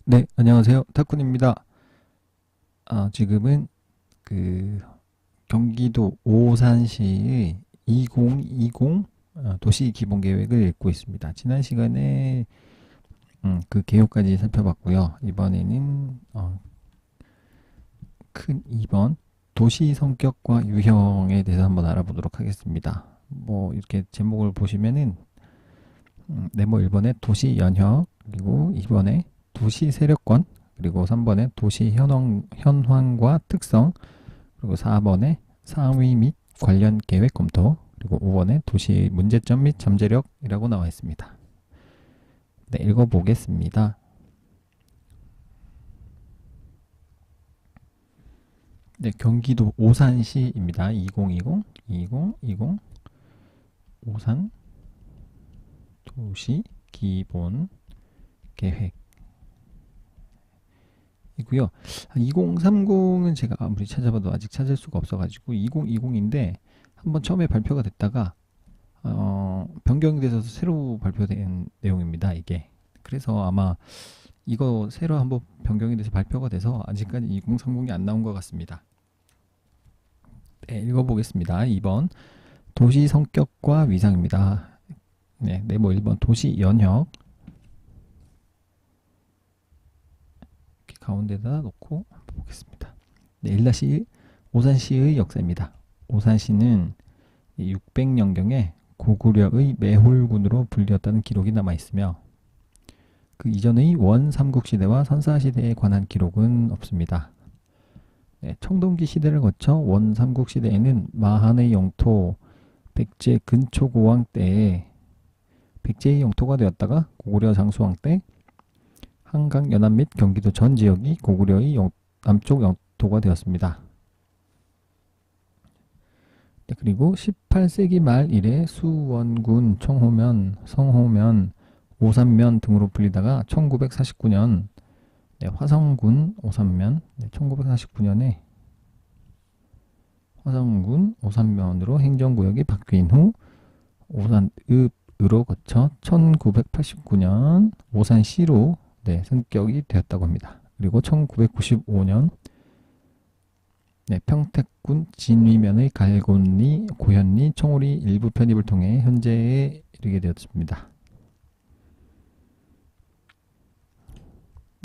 네, 안녕하세요. 타쿤입니다. 지금은 경기도 오산시의 2020 도시 기본 계획을 읽고 있습니다. 지난 시간에 그 개요까지 살펴봤고요. 이번에는 큰 2번 도시 성격과 유형에 대해서 한번 알아보도록 하겠습니다. 뭐 이렇게 제목을 보시면은 네모 1번에 도시 연혁, 그리고 2번에 도시 세력권, 그리고 3번에 도시 현황과 특성, 그리고 4번에 상위 및 관련 계획 검토, 그리고 5번에 도시 문제점 및 잠재력이라고 나와 있습니다. 네, 읽어보겠습니다. 네, 경기도 오산시입니다. 2020 오산 도시 기본 계획 이고요. 2030은 제가 아무리 찾아봐도 아직 찾을 수가 없어가지고 2020인데 한번 처음에 발표가 됐다가 변경이 돼서 새로 발표된 내용입니다. 이게 그래서 아마 이거 새로 한번 변경이 돼서 발표가 돼서 아직까지 2030이 안 나온 것 같습니다. 네, 읽어보겠습니다. 2번 도시 성격과 위상입니다. 네, 네모 1번 도시 연혁 이렇게 가운데다 놓고 보겠습니다. 네, 1-1 오산시의 역사입니다. 오산시는 600년경에 고구려의 매홀군으로 불리었다는 기록이 남아있으며 그 이전의 원삼국시대와 선사시대에 관한 기록은 없습니다. 네, 청동기 시대를 거쳐 원삼국시대에는 마한의 영토 백제 근초고왕 때에 백제의 영토가 되었다가 고구려 장수왕 때 한강 연안 및 경기도 전 지역이 고구려의 남쪽 영토가 되었습니다. 네, 그리고 18세기 말 이래 수원군, 청호면, 성호면, 오산면 등으로 불리다가 1949년 화성군 오산면, 1949년에 화성군 오산면으로 행정구역이 바뀐 후 오산읍으로 거쳐 1989년 오산시로 승격이 되었다고 합니다. 그리고 1995년 평택군 진위면의 갈곤리, 고현리, 청오리 일부 편입을 통해 현재에 이르게 되었습니다.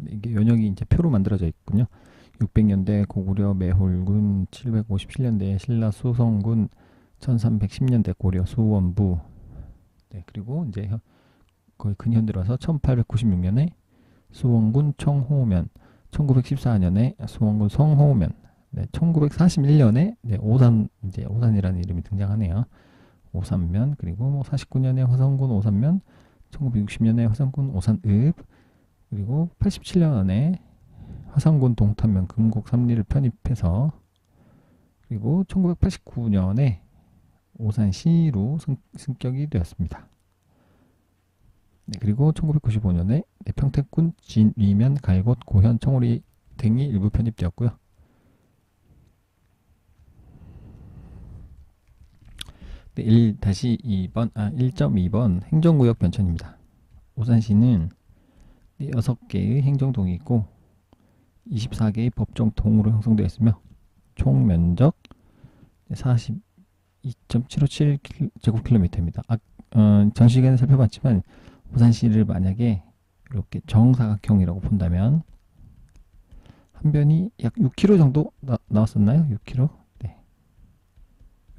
이게 연역이 이제 표로 만들어져 있군요. 600년대 고구려 매홀군, 757년대 신라 수성군, 1310년대 고려 수원부. 네, 그리고 이제 거의 근현 들어서 1896년에 수원군 청호면, 1914년에 수원군 성호면, 1941년에 오산이라는 이름이 등장하네요. 오산면, 그리고 49년에 화성군 오산면, 1960년에 화성군 오산읍, 그리고 87년에 화성군 동탄면 금곡 3리를 편입해서 그리고 1989년에 오산시로 승격이 되었습니다. 네, 그리고 1995년에 평택군 진위면 갈곶 고현 청오리 등이 일부 편입되었고요. 네, 1.2번 행정구역 변천입니다. 오산시는 6개의 행정동이 있고 24개의 법정동으로 형성되어 있으며 총 면적 42.757제곱킬로미터입니다. 전 시간에 살펴봤지만 오산시를 만약에 이렇게 정사각형이라고 본다면 한 변이 약 6km 정도 나왔었나요? 6km? 네.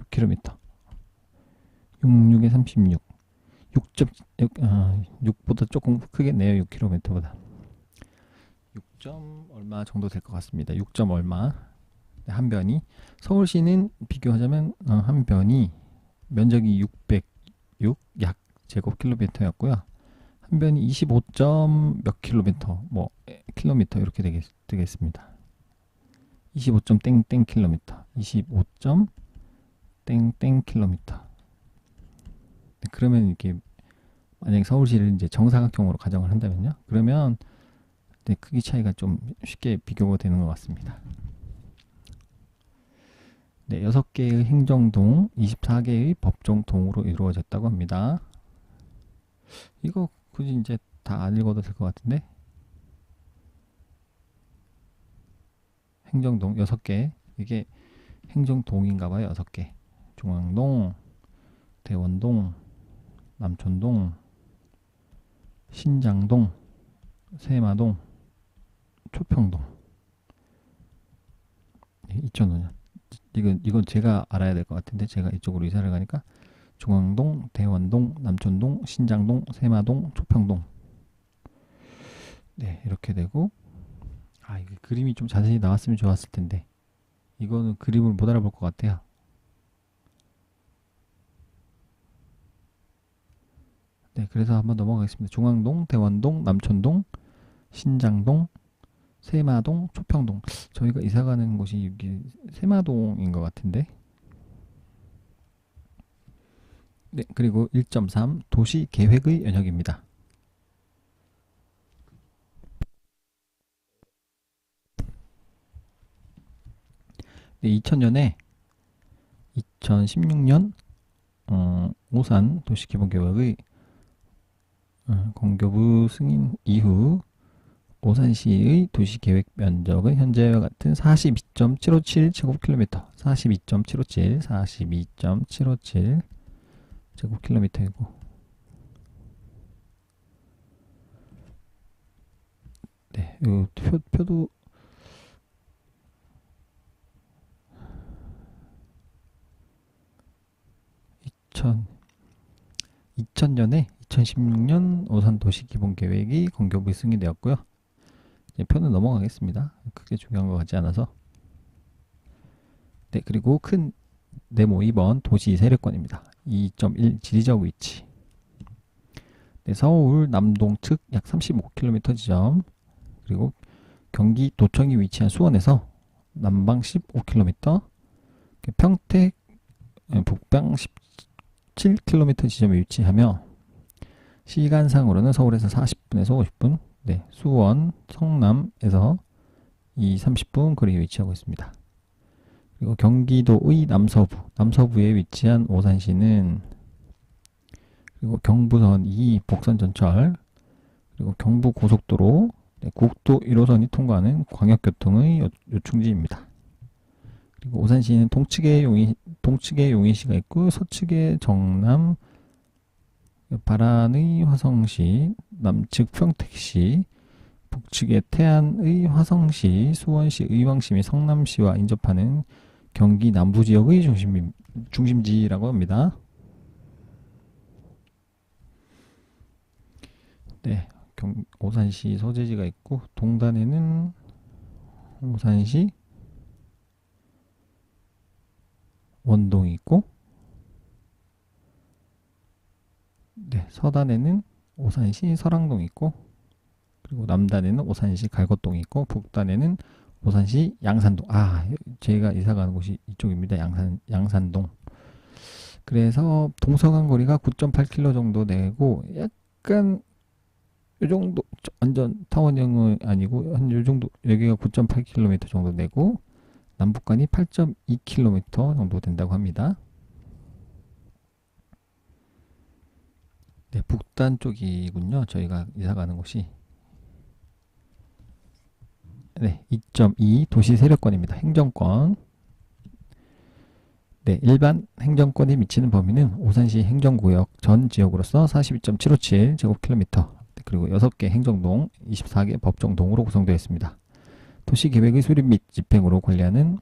6km. 66에 36. 6보다 조금 크겠네요. 6km보다. 6점 얼마 정도 될 것 같습니다. 6점 얼마. 한 변이. 서울시는 비교하자면 한 변이 면적이 606 약 제곱킬로미터였고요. 한 변이 25점 몇 킬로미터, 킬로미터 이렇게 되겠습니다. 25점 땡땡 킬로미터, 25점 땡땡 킬로미터. 그러면 이렇게 만약에 서울시를 이제 정사각형으로 가정을 한다면요. 그러면 크기 차이가 좀 쉽게 비교가 되는 것 같습니다. 네, 6개의 행정동, 24개의 법정동으로 이루어졌다고 합니다. 이거 굳이 이제 다 안 읽어도 될 것 같은데 행정동 6개. 이게 행정동인가봐요. 6개. 중앙동, 대원동, 남촌동, 신장동, 세마동, 초평동. 2,000원. 이건 제가 알아야 될 것 같은데, 제가 이쪽으로 이사를 가니까 중앙동, 대원동, 남촌동, 신장동, 세마동, 초평동. 네, 이렇게 되고, 이게 그림이 좀 자세히 나왔으면 좋았을 텐데, 이거는 그림을 못 알아볼 것 같아요. 네, 그래서 한번 넘어가겠습니다. 중앙동, 대원동, 남촌동, 신장동, 세마동, 초평동. 저희가 이사 가는 곳이 여기 세마동인 것 같은데. 네, 그리고 1.3 도시 계획의 영역입니다. 네, 2016년 오산 도시기본계획의 공교부 승인 이후 오산시의 도시계획 면적은 현재와 같은 42.757제곱킬로미터, 42.757 제곱킬로미터이고, 네, 이 표도 2000년에 2016년 오산 도시기본계획이 공교부에 승인되었고요. 표는 넘어가겠습니다. 크게 중요한 것 같지 않아서. 네, 그리고 큰 네모 2번 도시 세력권입니다. 2.1 지리적 위치. 네, 서울 남동 측 약 35km 지점, 그리고 경기 도청이 위치한 수원에서 남방 15km, 평택 북방 17km 지점에 위치하며 시간상으로는 서울에서 40분에서 50분, 네, 수원, 성남에서 30분 거리에 위치하고 있습니다. 그리고 경기도의 남서부에 위치한 오산시는, 그리고 경부선 2 복선전철, 그리고 경부고속도로, 네, 국도 1호선이 통과하는 광역교통의 요충지입니다. 그리고 오산시는 동측에 용인시가 있고, 서측에 정남, 바란의 화성시, 남측 평택시, 북측에 태안의 화성시, 수원시, 의왕시 및 성남시와 인접하는 경기 남부지역의 중심지라고 합니다. 네, 오산시 소재지가 있고, 동단에는 오산시 원동이 있고, 네, 서단에는 오산시 설항동이 있고, 그리고 남단에는 오산시 갈것동이 있고, 북단에는 오산시 양산동. 제가 이사가는 곳이 이쪽입니다. 양산동. 그래서 동서간 거리가 9.8km 정도 되고, 약간 요 정도, 완전 타원형은 아니고 한 요 정도, 여기가 9.8km 정도 되고, 남북간이 8.2km 정도 된다고 합니다. 네, 북단 쪽이군요. 저희가 이사가는 곳이. 네, 2.2 도시 세력권입니다. 행정권. 네, 일반 행정권이 미치는 범위는 오산시 행정구역 전 지역으로서 42.757 제곱킬로미터, 그리고 6개 행정동, 24개 법정동으로 구성되어 있습니다. 도시계획의 수립 및 집행으로 관리하는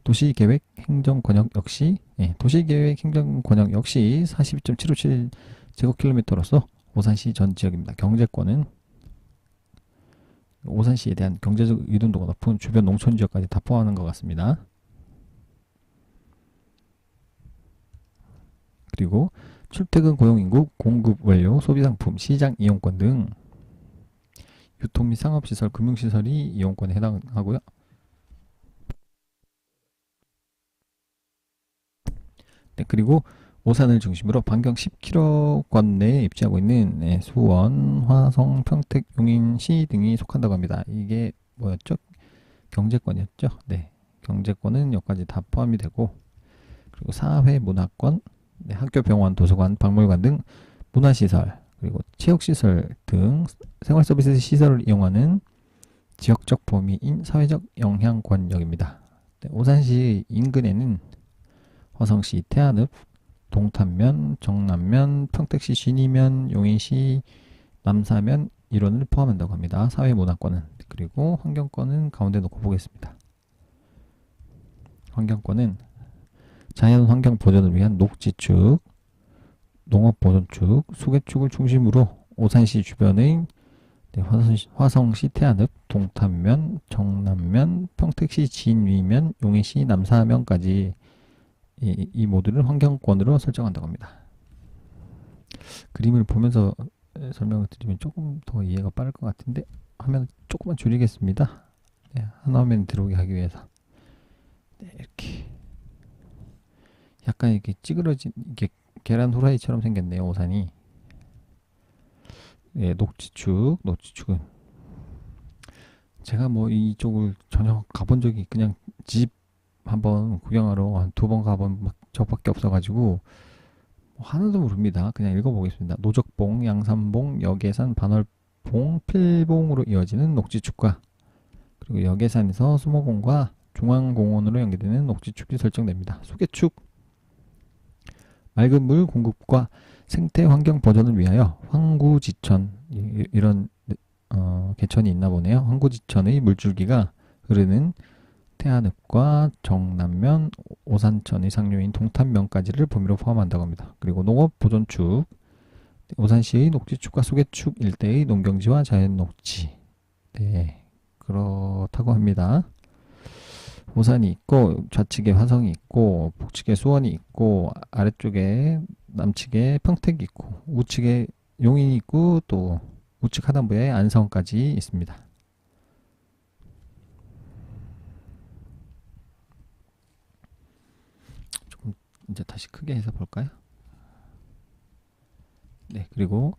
도시계획 행정권역 역시 42.757 제곱킬로미터로서 오산시 전 지역입니다. 경제권은 오산시에 대한 경제적 의존도가 높은 주변 농촌 지역까지 다 포함하는 것 같습니다. 그리고 출퇴근 고용인구, 공급 원료, 소비상품, 시장 이용권 등 유통 및 상업시설, 금융시설이 이용권에 해당하고요. 네, 그리고 오산을 중심으로 반경 10km권 내에 입지하고 있는 수원, 화성, 평택, 용인시 등이 속한다고 합니다. 이게 뭐였죠? 경제권이었죠? 네, 경제권은 여기까지 다 포함이 되고, 그리고 사회, 문화권, 네, 학교, 병원, 도서관, 박물관 등 문화시설, 그리고 체육시설 등 생활서비스 시설을 이용하는 지역적 범위인 사회적 영향권역입니다. 네, 오산시 인근에는 화성시 태안읍, 동탄면, 정남면, 평택시 신이면, 용인시 남사면 일원을 포함한다고 합니다. 사회문화권은. 그리고 환경권은 가운데 놓고 보겠습니다. 환경권은 자연환경 보존을 위한 녹지축, 농업보존축, 수개축을 중심으로 오산시 주변의 화성시 태안읍, 동탄면, 정남면, 평택시 진위면, 용인시 남사면까지 이 모두를 환경권으로 설정한다고 합니다. 그림을 보면서 설명을 드리면 조금 더 이해가 빠를 것 같은데 화면 조금만 줄이겠습니다. 네, 한 화면 들어오게 하기 위해서. 네, 이렇게 약간 이렇게 찌그러진 이게 계란 후라이처럼 생겼네요, 오산이. 네, 녹지축은 제가 뭐 이쪽을 전혀 가본 적이 그냥 집 한번 구경하러 한 2번 가본 적밖에 없어가지고 뭐 하나도 모릅니다. 그냥 읽어보겠습니다. 노적봉, 양산봉, 여계산, 반월봉, 필봉으로 이어지는 녹지축과 그리고 여계산에서 수목원과 중앙공원으로 연계되는 녹지축이 설정됩니다. 소개축, 맑은 물 공급과 생태 환경 보존을 위하여 황구지천 이런 개천이 있나 보네요. 황구지천의 물줄기가 흐르는 태안읍과 정남면, 오산천의 상류인 동탄면까지를 범위로 포함한다고 합니다. 그리고 농업보존축, 오산시의 녹지축과 소개축 일대의 농경지와 자연녹지. 네, 그렇다고 합니다. 오산이 있고 좌측에 화성이 있고 북측에 수원이 있고 아래쪽에 남측에 평택이 있고 우측에 용인이 있고 또 우측 하단부에 안성까지 있습니다. 조금 이제 다시 크게 해서 볼까요? 네, 그리고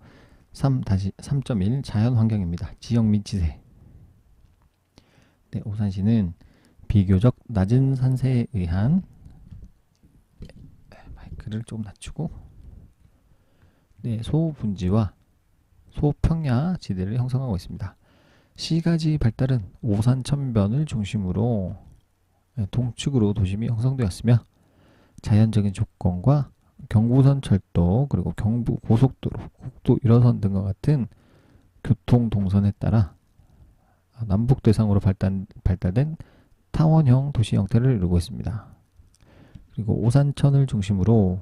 3.1 자연환경입니다. 지역 및 지세. 네, 오산시는 비교적 낮은 산세에 의한 마이크를 좀 낮추고 소분지와 소평야 지대를 형성하고 있습니다. 시가지 발달은 오산천변을 중심으로 동측으로 도심이 형성되었으며 자연적인 조건과 경부선 철도 그리고 경부 고속도로, 국도 1호선 등과 같은 교통 동선에 따라 남북 대상으로 발달된 타원형 도시 형태를 이루고 있습니다. 그리고 오산천을 중심으로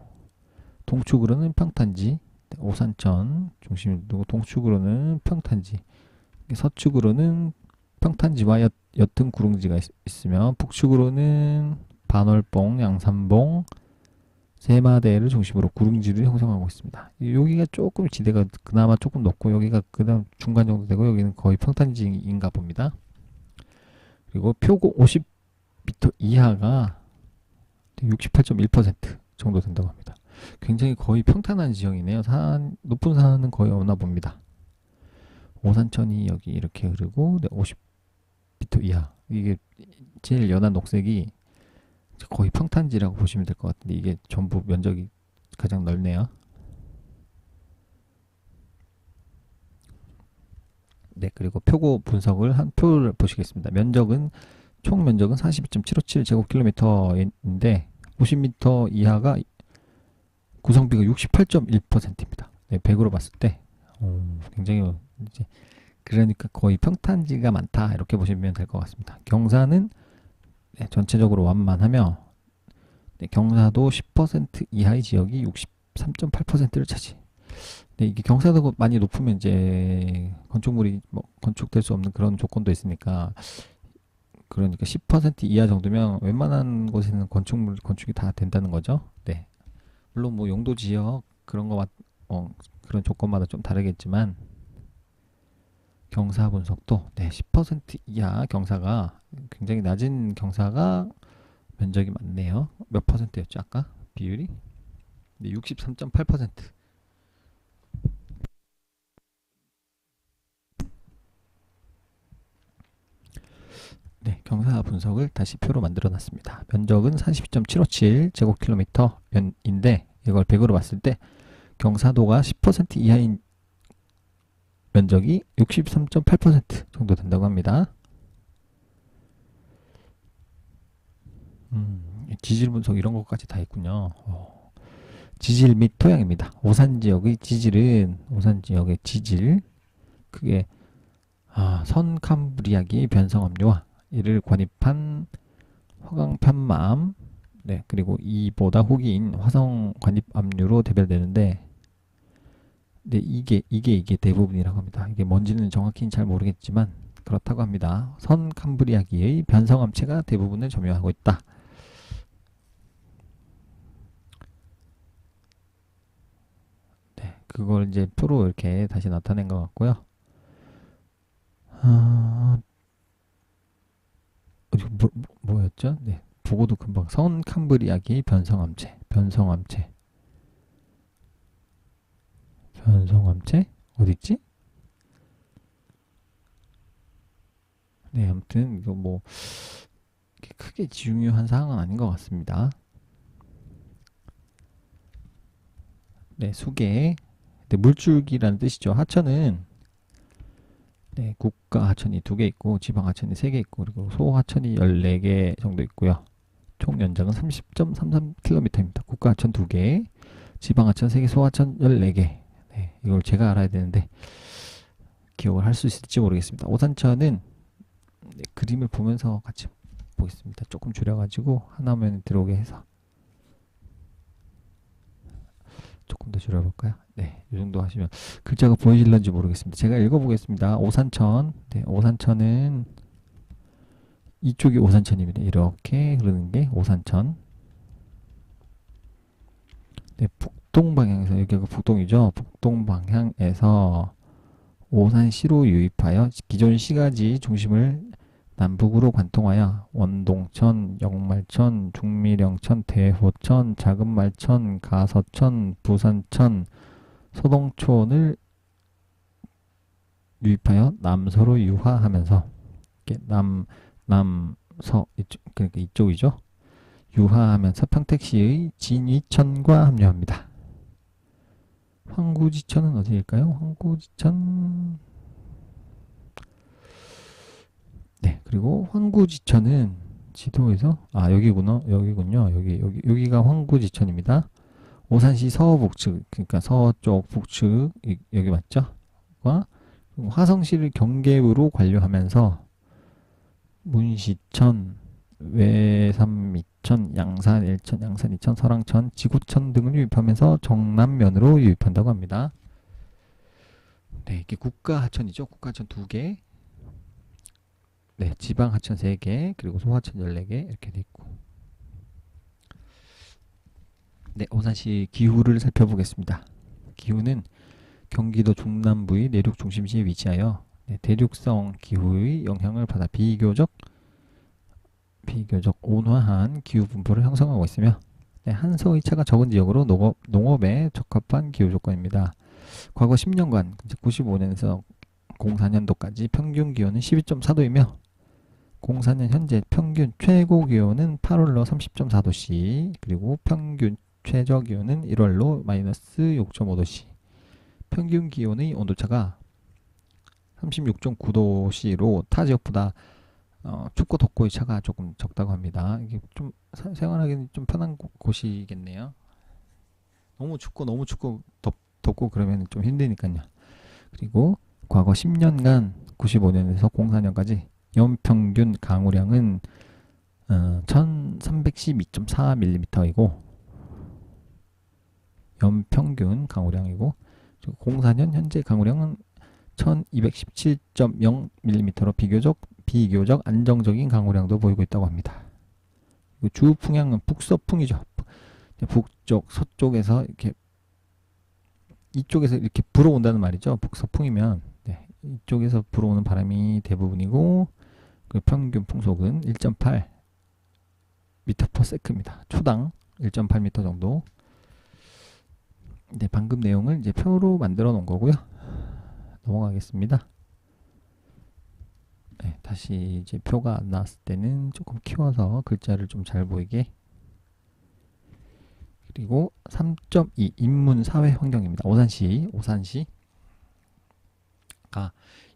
동축으로는 평탄지, 오산천 중심으로 두고 동축으로는 평탄지, 서축으로는 평탄지와 옅은 구릉지가 있으며 북축으로는 반월봉, 양산봉, 세마대를 중심으로 구릉지를 형성하고 있습니다. 여기가 조금 지대가 그나마 조금 높고 여기가 그다음 중간 정도 되고 여기는 거의 평탄지인가 봅니다. 그리고 표고 50m 이하가 68.1% 정도 된다고 합니다. 굉장히 거의 평탄한 지형이네요. 높은 산은 거의 없나 봅니다. 오산천이 여기 이렇게 흐르고 50m 이하, 이게 제일 연한 녹색이 거의 평탄지라고 보시면 될 것 같은데 이게 전부 면적이 가장 넓네요. 네, 그리고 표고 분석을 한 표를 보시겠습니다. 총 면적은 42.757제곱킬로미터인데 50m 이하가 구성비가 68.1%입니다. 네, 100으로 봤을 때 굉장히 이제 그러니까 거의 평탄지가 많다 이렇게 보시면 될 것 같습니다. 경사는 전체적으로 완만하며 경사도 10% 이하의 지역이 63.8%를 차지. 이게 경사도가 많이 높으면 이제 건축물이 건축될 수 없는 그런 조건도 있으니까 그러니까 10% 이하 정도면 웬만한 곳에는 건축이 다 된다는 거죠. 네. 물론 뭐 용도 지역 그런 그런 조건마다 좀 다르겠지만 경사 분석도 10% 이하 경사가 굉장히 낮은 경사가 면적이 많네요. 몇 퍼센트였죠 아까 비율이? 네, 63.8%. 네, 경사 분석을 다시 표로 만들어 놨습니다. 면적은 42.757제곱킬로미터인데 이걸 100으로 봤을 때 경사도가 10% 이하인 면적이 63.8% 정도 된다고 합니다. 지질 분석 이런 것까지 다 있군요. 지질 및 토양입니다. 오산 지역의 지질은 오산 지역의 지질 그게 선캄브리아기 변성압류와 이를 관입한 화강 편마암 네 그리고 이보다 후기인 화성 관입압류로 대별되는데 네 이게 대부분이라고 합니다. 이게 뭔지는 정확히는 잘 모르겠지만 그렇다고 합니다. 선캄브리아기의 변성암체가 대부분을 점유하고 있다. 네, 그걸 이제 표로 이렇게 다시 나타낸 것 같고요. 뭐였죠? 네, 보고도 금방 선캄브리아기 변성암체 어딨지? 네, 아무튼 이거 뭐 크게 중요한 사항은 아닌 것 같습니다. 네, 수계. 네, 물줄기라는 뜻이죠. 하천은 네, 국가 하천이 2개 있고 지방 하천이 3개 있고 그리고 소하천이 14개 정도 있고요. 총 연장은 30.33km입니다. 국가 하천 2개, 지방 하천 3개, 소하천 14개. 네, 이걸 제가 알아야 되는데 기억을 할 수 있을지 모르겠습니다. 오산천은 네, 그림을 보면서 같이 보겠습니다. 조금 줄여가지고 하나만 들어오게 해서 조금 더 줄여볼까요? 네, 이 정도 하시면 글자가 보이실런지 모르겠습니다. 제가 읽어보겠습니다. 오산천, 네, 오산천은 이쪽이 오산천입니다. 이렇게 흐르는 게 오산천. 네, 북동 방향에서 여기가 북동이죠. 북동 방향에서 오산시로 유입하여 기존 시가지 중심을 남북으로 관통하여 원동천, 영말천, 중미령천, 대호천, 작은말천, 가서천, 부산천, 소동촌을 유입하여 남서로 유화하면서 남서 그러니까 이쪽이죠. 유화하면서 평택시의 진위천과 합류합니다. 황구지천은 어디일까요? 황구지천 네 그리고 황구지천은 지도에서 여기군요. 여기가 황구지천입니다. 오산시 서북측 그러니까 서쪽 북측 여기 맞죠? 와 화성시를 경계부로 관료하면서 문시천, 외삼미천, 양산 1천, 양산 2천, 설왕천, 지구천 등을 유입하면서 정남면으로 유입한다고 합니다. 네, 이게 국가 하천이죠. 국가 하천 2개. 네, 지방 하천 3개, 그리고 소하천 14개 이렇게 돼 있고. 네, 오산시 기후를 살펴보겠습니다. 기후는 경기도 중남부의 내륙 중심지에 위치하여 네, 대륙성 기후의 영향을 받아 비교적 온화한 기후 분포를 형성하고 있으며 네, 한서의 차가 적은 지역으로 농업에 적합한 기후 조건입니다. 과거 10년간 95년에서 04년도까지 평균 기온은 12.4도이며 04년 현재 평균 최고 기온은 8월로 30.4도씨 그리고 평균 최저 기온은 1월로 마이너스 6.5도씨 평균 기온의 온도차가 36.9도씨로 타 지역보다 춥고 덥고의 차가 조금 적다고 합니다. 이게 좀 생활하기는 좀 편한 곳이겠네요. 너무 춥고 덥고 그러면 좀 힘드니까요. 그리고 과거 10년간 95년에서 04년까지 연평균 강우량은 1312.4mm이고 연평균 강우량이고 04년 현재 강우량은 1217.0mm로 비교적 안정적인 강우량도 보이고 있다고 합니다. 주 풍향은 북서풍이죠. 북쪽 서쪽에서 이쪽에서 이렇게 불어온다는 말이죠. 북서풍이면 네, 이쪽에서 불어오는 바람이 대부분이고 그 평균 풍속은 1.8 m/s입니다. 초당 1.8m 정도. 네, 방금 내용을 이제 표로 만들어 놓은 거고요. 넘어가겠습니다. 네, 다시 이제 표가 안 나왔을 때는 조금 키워서 글자를 좀 잘 보이게. 그리고 3.2 인문 사회 환경입니다. 오산시가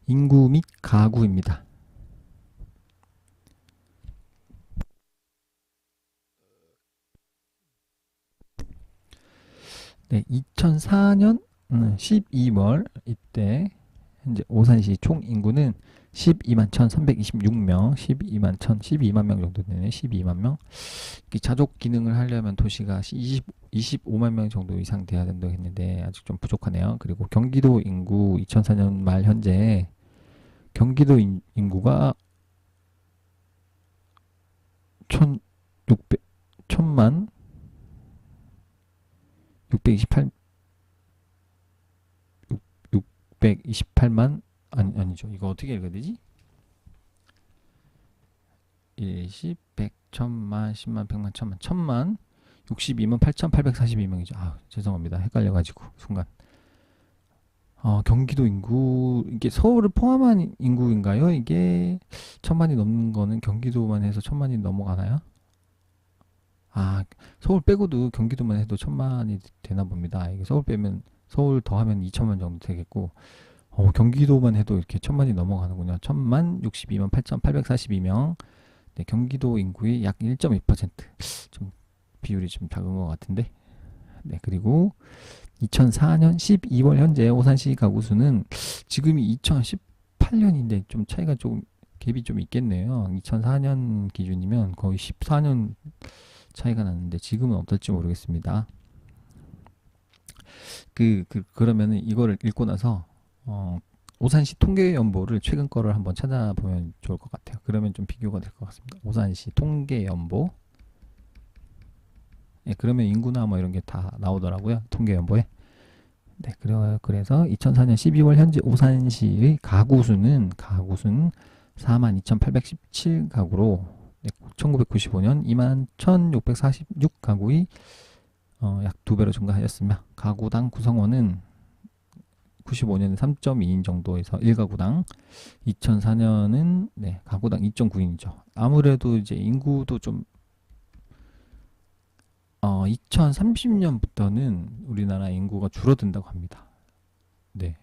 인구 및 가구입니다. 네, 2004년 12월 이때 현재 오산시 총 인구는 12만 1,326명, 12만 명 정도 되네. 12만 명. 자족 기능을 하려면 도시가 25만 명 정도 이상 돼야 된다고 했는데 아직 좀 부족하네요. 그리고 경기도 인구 2004년 말 현재 경기도 인구가 1,600, 1,000만 628 628만 아니죠. 이거 어떻게 읽어야 되지? 10, 100, 1000만, 10만, 100만, 1000만, 1000만 62만 8,842명이죠. 아, 죄송합니다. 헷갈려가지고 순간. 경기도 인구 이게 서울을 포함한 인구인가요? 이게 1000만이 넘는 거는 경기도만 해서 1000만이 넘어가나요? 아, 서울 빼고도 경기도만 해도 1000만이 되나 봅니다. 이게 서울 빼면 서울 더하면 2천만 정도 되겠고 경기도만 해도 이렇게 1000만이 넘어가는군요. 1000만 62만 8,842명. 네, 경기도 인구의 약 1.2%. 좀 비율이 좀 작은 것 같은데. 네, 그리고 2004년 12월 현재 오산시 가구 수는 지금이 2018년인데 좀 차이가 조금 갭이 좀 있겠네요. 2004년 기준이면 거의 14년 차이가 나는데 지금은 어떨지 모르겠습니다. 그러면은 이거를 읽고 나서 오산시 통계연보를 최근 거를 한번 찾아보면 좋을 것 같아요. 그러면 좀 비교가 될 것 같습니다. 오산시 통계연보. 예, 그러면 인구나 뭐 이런 게 다 나오더라고요. 통계연보에. 네, 그래서 2004년 12월 현재 오산시의 가구 수는 42,817가구로 1995년 21,646가구의 약 2배로 증가하였으며 가구당 구성원은 95년에 3.2인 정도에서 1가구당 2004년은 가구당 2.9인이죠. 아무래도 이제 인구도 좀 2030년부터는 우리나라 인구가 줄어든다고 합니다. 네.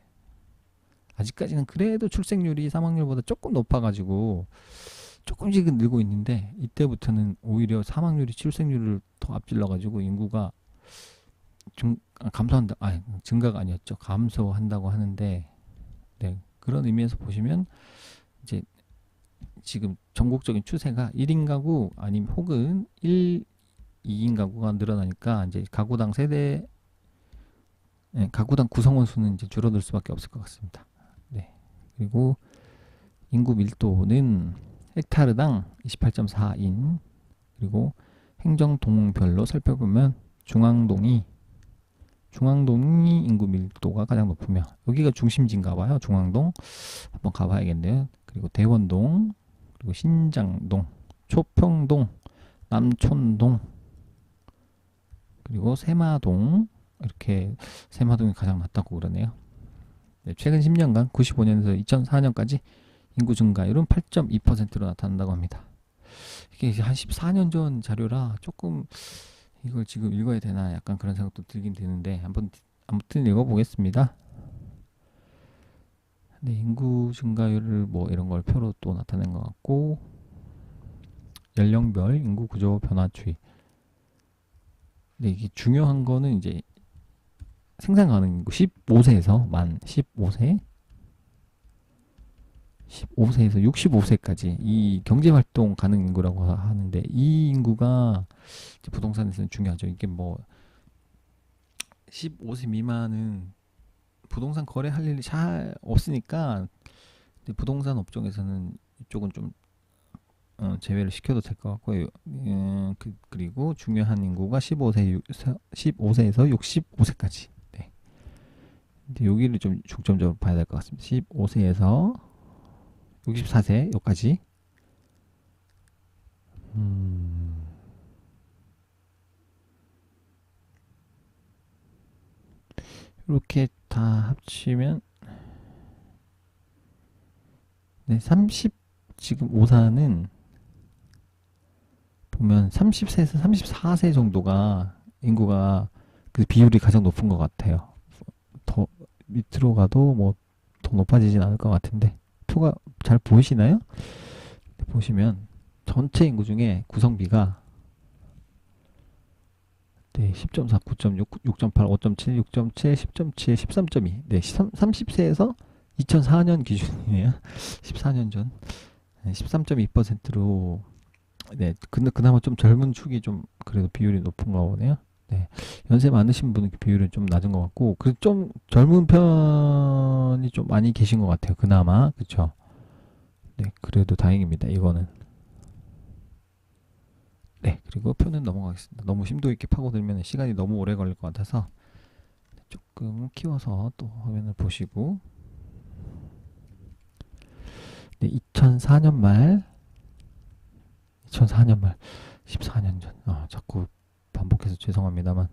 아직까지는 그래도 출생률이 사망률보다 조금 높아가지고 조금씩은 늘고 있는데 이때부터는 오히려 사망률이 출생률을 더 앞질러가지고 인구가 감소한다. 증가가 아니었죠. 감소한다고 하는데 네, 그런 의미에서 보시면 이제 지금 전국적인 추세가 1인 가구 아니면 혹은 2인 가구가 늘어나니까 이제 가구당 가구당 구성원 수는 이제 줄어들 수밖에 없을 것 같습니다. 네. 그리고 인구 밀도는 헥타르당 28.4인 그리고 행정동별로 살펴보면 중앙동이 인구 밀도가 가장 높으며 여기가 중심지인가 봐요. 중앙동 한번 가봐야겠네요. 그리고 대원동 그리고 신장동 초평동 남촌동 그리고 세마동 이렇게 세마동이 가장 낮다고 그러네요. 네, 최근 10년간 95년에서 2004년까지 인구 증가율은 8.2%로 나타난다고 합니다. 이게 한 14년 전 자료라 조금 이걸 지금 읽어야 되나 약간 그런 생각도 들긴 드는데 아무튼 읽어보겠습니다. 네, 인구 증가율을 뭐 이런 걸 표로 또 나타낸 것 같고 연령별 인구 구조 변화 추이. 네, 이게 중요한 거는 이제 생산 가능 인구 15세에서 만 15세에서 65세까지 이 경제활동 가능 인구라고 하는데 이 인구가 부동산에서는 중요하죠. 이게 뭐 15세 미만은 부동산 거래할 일이 잘 없으니까 부동산 업종에서는 이쪽은 좀 제외를 시켜도 될 것 같고요. 그리고 중요한 인구가 15세에서 65세까지. 네. 근데 여기를 좀 중점적으로 봐야 될 것 같습니다. 15세에서 64세 여기까지. 이렇게 다 합치면 네, 지금 오사는 보면 30세에서 34세 정도가 인구가 그 비율이 가장 높은 것 같아요. 더 밑으로 가도 뭐 더 높아지진 않을 것 같은데 표가 잘 보이시나요? 보시면 전체 인구 중에 구성비가 네, 10.4, 9.6, 6.8, 5.7, 6.7, 10.7, 13.2. 네, 30세에서 2004년 기준이네요. 14년 전. 네, 13.2%로 네, 근데 그나마 좀 젊은 축이 좀 그래도 비율이 높은가 보네요. 네, 연세 많으신 분은 비율은 좀 낮은 것 같고, 그 좀 젊은 편이 좀 많이 계신 것 같아요. 그나마 그쵸? 네, 그래도 다행입니다. 이거는. 네, 그리고 표는 넘어가겠습니다. 너무 심도 있게 파고들면 시간이 너무 오래 걸릴 것 같아서 조금 키워서 또 화면을 보시고, 네, 2004년 말, 2004년 말, 14년 전. 자꾸 반복해서 죄송합니다만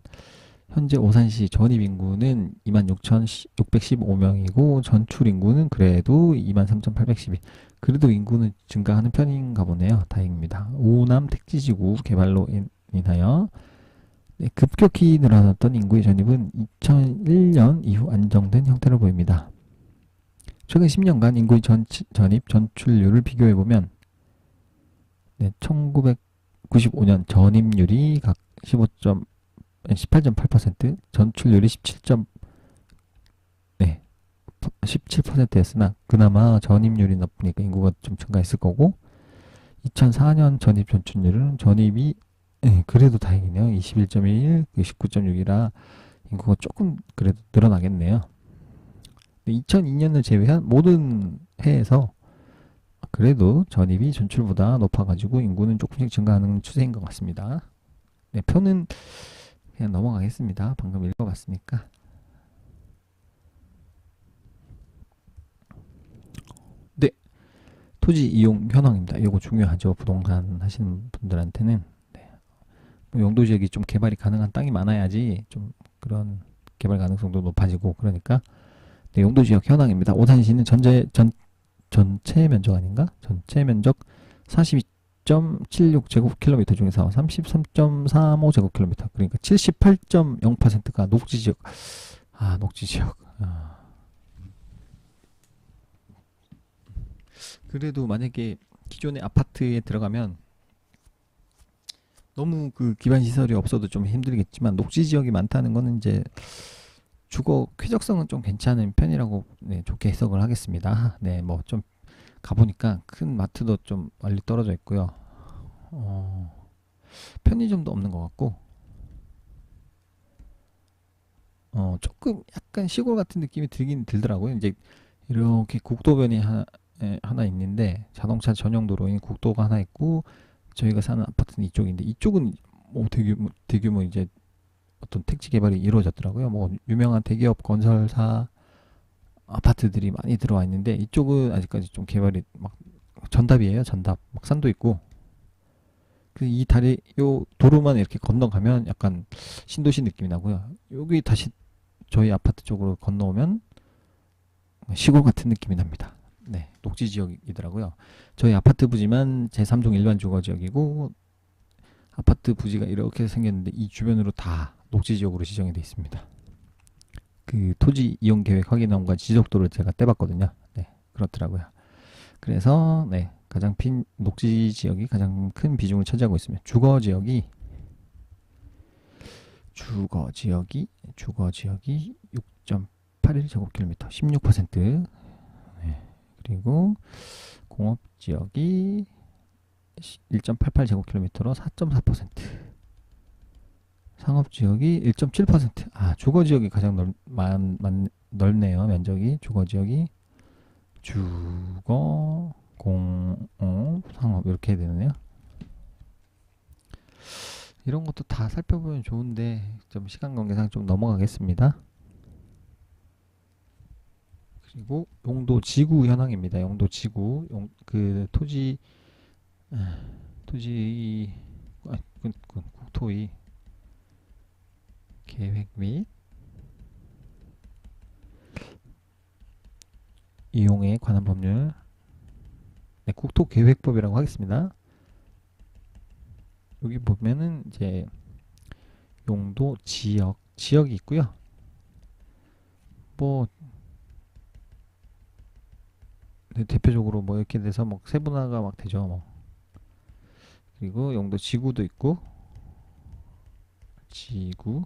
현재 오산시 전입 인구는 26,615명이고 전출 인구는 그래도 23,812. 그래도 인구는 증가하는 편인가 보네요. 다행입니다. 오남 택지지구 개발로 인하여 네, 급격히 늘어났던 인구의 전입은 2001년 이후 안정된 형태를 보입니다. 최근 10년간 인구의 전입 전출률을 비교해보면 네, 1995년 전입률이 각 18.8%, 전출률이 17%였으나 그나마 전입률이 높으니까 인구가 좀 증가했을 거고 2004년 전입 전출률은 전입이 그래도 다행이네요. 21.1, 19.6이라 인구가 조금 그래도 늘어나겠네요. 2002년을 제외한 모든 해에서 그래도 전입이 전출보다 높아가지고 인구는 조금씩 증가하는 추세인 것 같습니다. 네, 표는 그냥 넘어가겠습니다. 방금 읽어봤으니까. 네, 토지 이용 현황입니다. 이거 중요하죠. 부동산 하시는 분들한테는. 네. 뭐 용도 지역이 좀 개발이 가능한 땅이 많아야지 좀 그런 개발 가능성도 높아지고 그러니까 네, 용도 지역 현황입니다. 오산시는 전체 면적 아닌가? 전체 면적 42.76제곱킬로미터 중에서 33.35제곱킬로미터 그러니까 78.0%가 녹지 지역. 녹지 지역. 그래도 만약에 기존의 아파트에 들어가면 너무 그 기반 시설이 없어도 좀 힘들겠지만 녹지 지역이 많다는 거는 이제 주거 쾌적성은 좀 괜찮은 편이라고 네, 좋게 해석을 하겠습니다. 네, 뭐 좀 가보니까 큰 마트도 좀 멀리 떨어져 있고요. 편의점도 없는 것 같고, 조금 약간 시골 같은 느낌이 들긴 들더라고요. 이제 이렇게 국도변이 하나 있는데 자동차 전용 도로인 국도가 하나 있고 저희가 사는 아파트는 이쪽인데 이쪽은 뭐 대규모 이제 어떤 택지 개발이 이루어졌더라고요. 뭐 유명한 대기업 건설사 아파트들이 많이 들어와 있는데 이쪽은 아직까지 좀 개발이 막 전답이에요. 전답 막 산도 있고 그 이 다리 요 도로만 이렇게 건너가면 약간 신도시 느낌이 나고요. 여기 다시 저희 아파트 쪽으로 건너오면 시골 같은 느낌이 납니다. 네, 녹지 지역이더라고요. 저희 아파트 부지만 제3종 일반 주거 지역이고 아파트 부지가 이렇게 생겼는데 이 주변으로 다 녹지 지역으로 지정이 되어 있습니다. 그 토지 이용 계획 확인원과 지적도를 제가 떼봤거든요. 네, 그렇더라고요. 그래서 네, 가장 녹지 지역이 가장 큰 비중을 차지하고 있습니다. 주거 지역이 6.81제곱킬로미터 16%. 네, 그리고 공업 지역이 1.88제곱킬로미터로 4.4%. 상업 지역이 1.7%. 주거 지역이 가장 넓네요. 면적이 주거 지역이 주거, 공업, 상업 이렇게 되네요. 이런 것도 다 살펴보면 좋은데 좀 시간 관계상 좀 넘어가겠습니다. 그리고 용도 지구 현황입니다. 용도 지구 그 토지 국토의 계획 및 이용에 관한 법률 네, 국토계획법이라고 하겠습니다. 여기 보면은 이제 용도 지역이 있고요. 뭐 네, 대표적으로 뭐 이렇게 돼서 뭐 세분화가 막 되죠. 뭐 그리고 용도 지구도 있고 지구,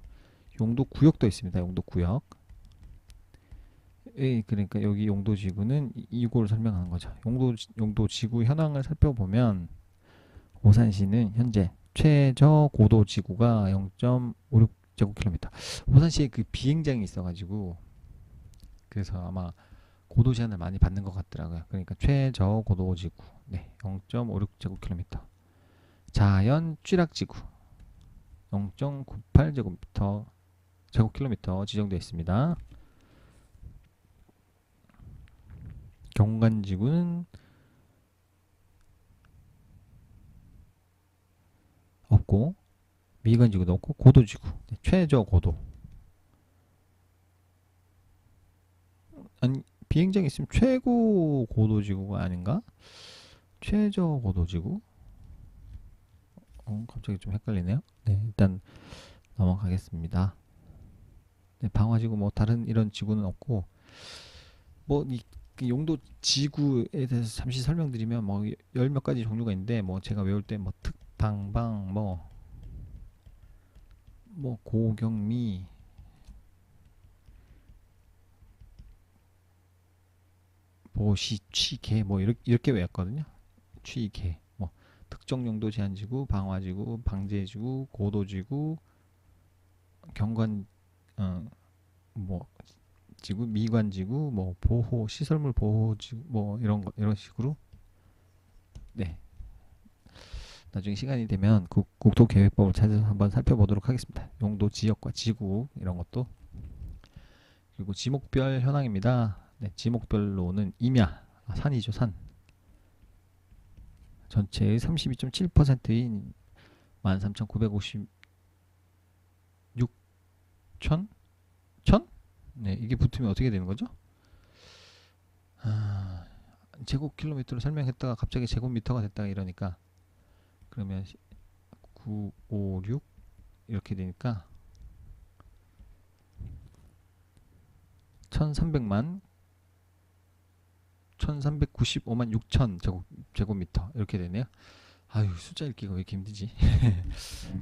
용도 구역도 있습니다. 용도 구역. 예, 그러니까 여기 용도 지구는 이걸 설명하는 거죠. 용도 지구 현황을 살펴보면 오산시는 현재 최저 고도 지구가 0.56제곱킬로미터. 오산시에 그 비행장이 있어가지고 그래서 아마 고도 제한을 많이 받는 것 같더라고요. 그러니까 최저 고도 지구, 네, 0.56제곱킬로미터. 자연 취락지구 0.98제곱킬로미터 지정되어 있습니다. 경관지구는 없고 미관지구도 없고 고도지구, 네, 최저 고도. 아니 비행장이 있으면 최고 고도지구가 아닌가? 최저 고도지구? 갑자기 좀 헷갈리네요. 네, 일단 넘어가겠습니다. 네, 방화지구 뭐 다른 이런 지구는 없고 뭐 그 용도 지구에 대해서 잠시 설명드리면 뭐 열 몇 가지 종류가 있는데 뭐 제가 외울 때 뭐 특방방 뭐 고경미 보시 취계 뭐 이렇게 외웠거든요. 취계 뭐 특정 용도 제한지구, 방화지구, 방제지구, 고도지구, 경관 뭐 지구, 미관지구, 뭐 보호 시설물 보호지구 뭐 이런 식으로. 네, 나중에 시간이 되면 국토계획법을 찾아서 한번 살펴보도록 하겠습니다. 용도 지역과 지구 이런 것도. 그리고 지목별 현황입니다. 네, 지목별로는 임야, 산이죠, 산. 전체의 32.7%인 13,956천? 천? 네, 이게 붙으면 어떻게 되는 거죠? 제곱킬로미터로 설명했다가 갑자기 제곱미터가 됐다가 이러니까 그러면 956 이렇게 되니까 1300만 1395만 6천 제곱미터 이렇게 되네요. 아유, 숫자 읽기가 왜 이렇게 힘들지?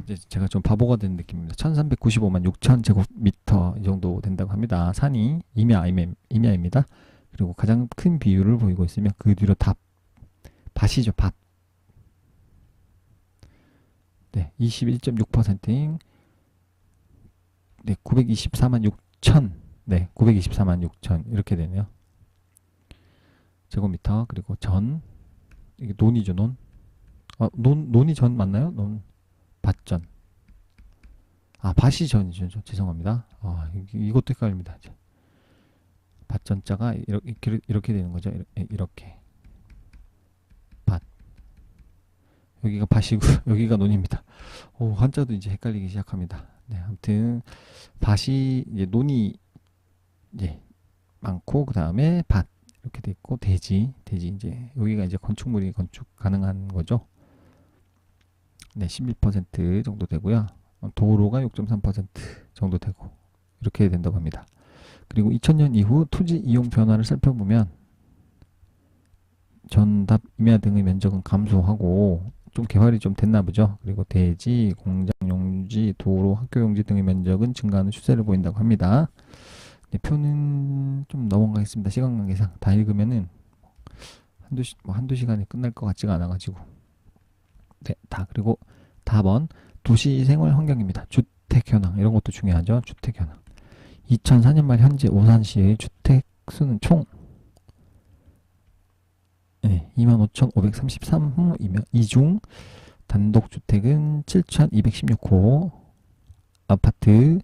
이제 제가 좀 바보가 된 느낌입니다. 1395만 6천 제곱미터 이 정도 된다고 합니다. 산이 임야입니다. 그리고 가장 큰 비율을 보이고 있으며 그 뒤로 밭이죠, 밭. 네, 21.6%인 네, 924만 6천. 네, 924만 6천 이렇게 되네요. 제곱미터. 그리고 전, 이게 논이죠, 논. 논이 전 맞나요? 밭전. 밭이 전이죠. 죄송합니다. 이것도 헷갈립니다. 밭전자가 이렇게 되는 거죠. 이렇게. 밭. 여기가 밭이고 여기가 논입니다. 한자도 이제 헷갈리기 시작합니다. 네, 아무튼 밭이 이제 논이 이제 많고 그 다음에 밭 이렇게 돼 있고 돼지 이제 여기가 이제 건축물이 건축 가능한 거죠. 네, 11% 정도 되고요. 도로가 6.3% 정도 되고 이렇게 된다고 합니다. 그리고 2000년 이후 토지 이용 변화를 살펴보면 전답 임야 등의 면적은 감소하고 좀 개발이 좀 됐나 보죠. 그리고 대지, 공장 용지, 도로, 학교 용지 등의 면적은 증가하는 추세를 보인다고 합니다. 네, 표는 좀 넘어가겠습니다. 시간 관계상 다 읽으면은 한두 시간에 끝날 것 같지가 않아가지고. 네, 그리고 답은 도시 생활 환경입니다. 주택 현황 이런 것도 중요하죠. 주택 현황. 2004년 말 현재 오산시의 주택 수는 총 25,533호이며 이 중 단독주택은 7,216호, 아파트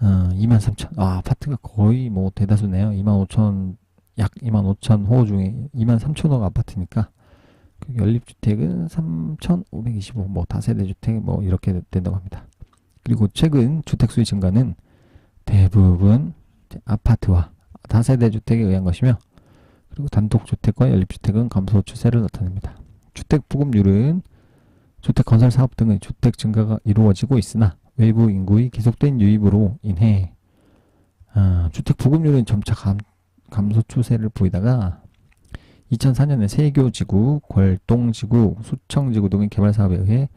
23,000. 아파트가 거의 뭐 대다수네요. 25,000, 약 25,000호 중에 23,000호가 아파트니까. 연립주택은 3,525, 뭐 다세대주택 뭐 이렇게 된다고 합니다. 그리고 최근 주택수의 증가는 대부분 아파트와 다세대주택에 의한 것이며, 그리고 단독주택과 연립주택은 감소 추세를 나타냅니다. 주택 부급률은 주택 건설 사업 등의 주택 증가가 이루어지고 있으나 외부 인구의 계속된 유입으로 인해 주택 부급률은 점차 감소 추세를 보이다가 2004년에 세교지구, 궐동지구, 수청지구 등의 개발 사업에 의해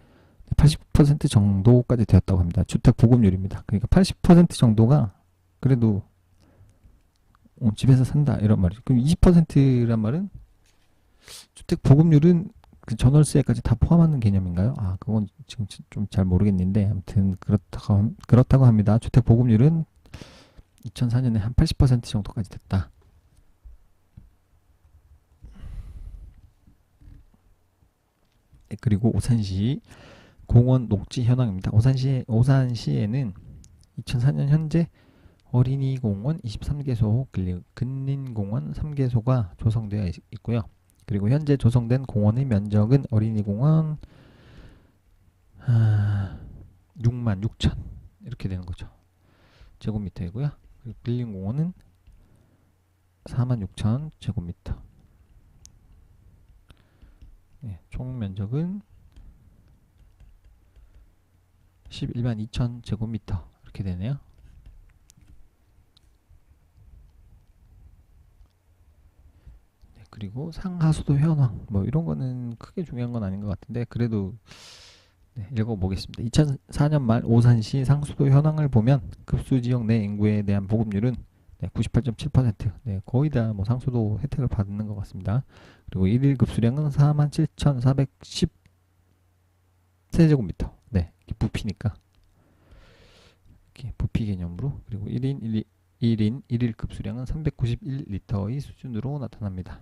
80% 정도까지 되었다고 합니다. 주택 보급률입니다. 그러니까 80% 정도가 그래도 집에서 산다 이런 말이죠. 그럼 20%란 말은 주택 보급률은 그 전월세까지 다 포함하는 개념인가요? 아, 그건 지금 좀 잘 모르겠는데 아무튼 그렇다고 합니다. 주택 보급률은 2004년에 한 80% 정도까지 됐다. 네, 그리고 오산시 공원 녹지 현황입니다. 오산시에는 2004년 현재 어린이공원 23개소, 근린공원 3개소가 조성되어 있고요. 그리고 현재 조성된 공원의 면적은 어린이공원 6만 6천 이렇게 되는 거죠. 제곱미터이고요. 그리고 근린공원은 4만 6천 제곱미터. 네, 총 면적은 11만 2천 제곱미터 이렇게 되네요. 네, 그리고 상하수도 현황 뭐 이런 거는 크게 중요한 건 아닌 것 같은데 그래도 네, 읽어보겠습니다. 2004년 말 오산시 상수도 현황을 보면 급수지역 내 인구에 대한 보급률은 98.7%. 네, 거의 다 뭐 상수도 혜택을 받는 것 같습니다. 그리고 1일 급수량은 47,410 세제곱미터. 네, 부피니까 이렇게 부피 개념으로. 그리고 1일 급수량은 391리터의 수준으로 나타납니다.